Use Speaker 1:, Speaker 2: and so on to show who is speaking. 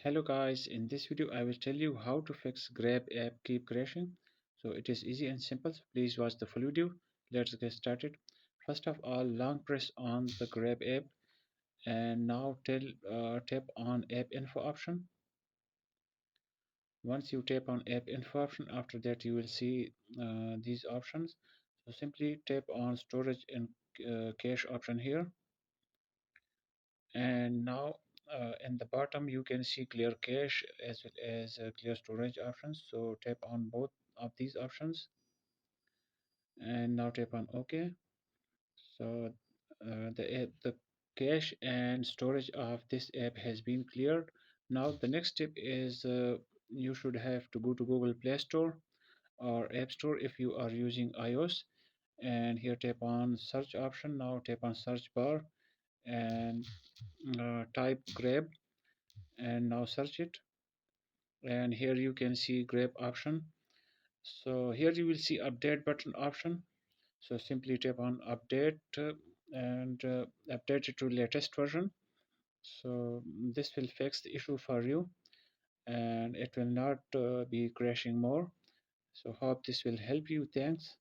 Speaker 1: Hello guys, in this video I will tell you how to fix Grab app keep crashing. So it is easy and simple, so please watch the full video. Let's get started. First of all, long press on the Grab app and now tap on app info option. Once you tap on app info option, after that you will see these options. So simply tap on storage and cache option here, and now in the bottom you can see clear cache as well as clear storage options. So tap on both of these options and now tap on OK. So the cache and storage of this app has been cleared. Now the next step is you should have to go to Google Play Store or App Store if you are using iOS, and here tap on search option. Now tap on search bar and type Grab and now search it, and here you can see Grab option. So here you will see update button option. So simply tap on update and update it to latest version. So this will fix the issue for you and it will not be crashing more. So hope this will help you. Thanks.